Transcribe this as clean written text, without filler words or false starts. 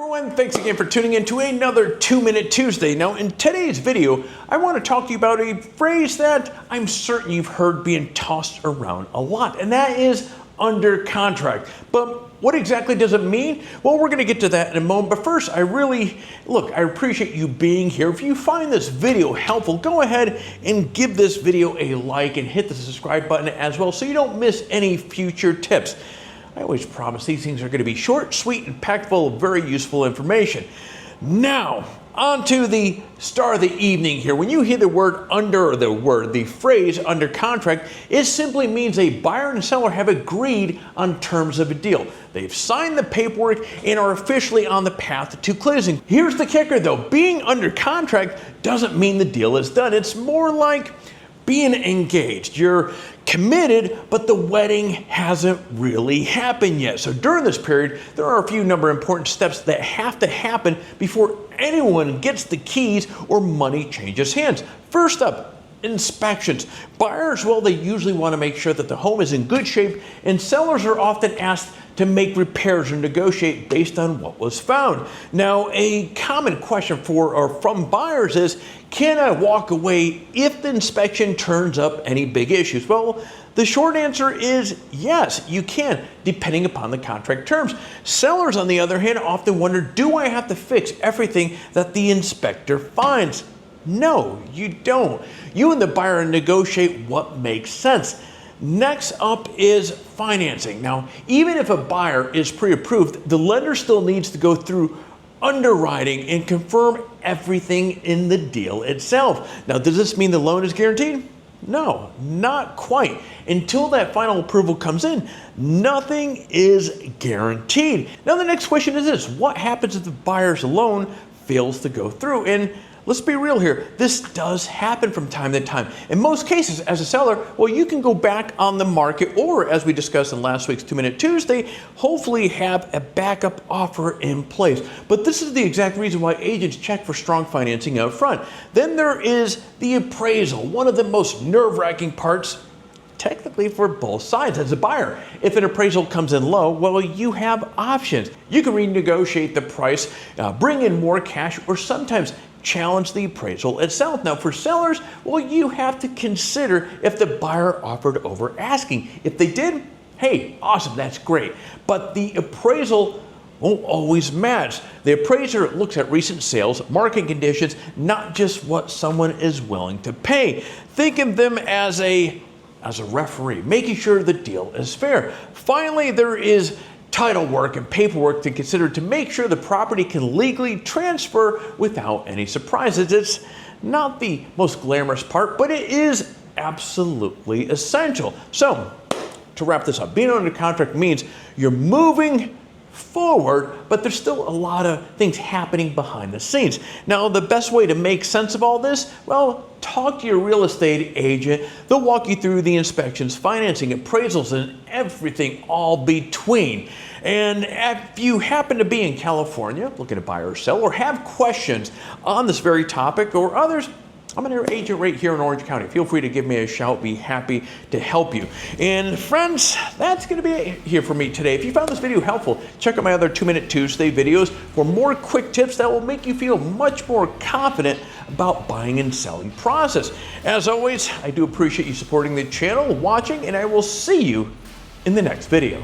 Everyone, thanks again for tuning in to another 2-Minute Tuesday. Now, in today's video, I want to talk to you about a phrase that I'm certain you've heard being tossed around a lot, and that is under contract. But what exactly does it mean? Well, we're going to get to that in a moment, but first, I appreciate you being here. If you find this video helpful, go ahead and give this video a like and hit the subscribe button as well so you don't miss any future tips. I always promise these things are going to be short, sweet, and packed full of very useful information. Now, on to the star of the evening here. When you hear the phrase under contract, it simply means a buyer and seller have agreed on terms of a deal. They've signed the paperwork and are officially on the path to closing. Here's the kicker though, being under contract doesn't mean the deal is done. It's more like being engaged. You're committed, but the wedding hasn't really happened yet. So during this period, there are a few number of important steps that have to happen before anyone gets the keys or money changes hands. First up, inspections. Buyers, well, they usually want to make sure that the home is in good shape, and sellers are often asked to make repairs or negotiate based on what was found. Now, a common question from buyers is, can I walk away if the inspection turns up any big issues? Well, the short answer is yes, you can, depending upon the contract terms. Sellers, on the other hand, often wonder, do I have to fix everything that the inspector finds? No, you don't. You and the buyer negotiate what makes sense. Next up is financing. Now, even if a buyer is pre-approved, the lender still needs to go through underwriting and confirm everything in the deal itself. Now, does this mean the loan is guaranteed? No, not quite. Until that final approval comes in, nothing is guaranteed. Now, the next question is this: what happens if the buyer's loan fails to go through? And let's be real here, this does happen from time to time. In most cases, as a seller, well, you can go back on the market, or as we discussed in last week's 2-Minute Tuesday, hopefully have a backup offer in place. But this is the exact reason why agents check for strong financing up front. Then there is the appraisal, one of the most nerve-wracking parts, technically for both sides. As a buyer, if an appraisal comes in low, well, you have options. You can renegotiate the price, bring in more cash, or sometimes challenge the appraisal itself. Now, for sellers, well, you have to consider if the buyer offered over asking. If they did, hey, awesome, that's great. But the appraisal won't always match. The appraiser looks at recent sales, market conditions, not just what someone is willing to pay. Think of them as a referee, making sure the deal is fair. Finally, there is title work and paperwork to consider to make sure the property can legally transfer without any surprises. It's not the most glamorous part, but it is absolutely essential. So, to wrap this up, being under contract means you're moving forward, but there's still a lot of things happening behind the scenes. Now, the best way to make sense of all this, well, talk to your real estate agent. They'll walk you through the inspections, financing, appraisals, and everything all between. And if you happen to be in California, looking to buy or sell, or have questions on this very topic or others, I'm an agent right here in Orange County. Feel free to give me a shout. Be happy to help you. And friends, that's going to be it here for me today. If you found this video helpful, check out my other 2-Minute Tuesday videos for more quick tips that will make you feel much more confident about buying and selling process. As always, I do appreciate you supporting the channel, watching, and I will see you in the next video.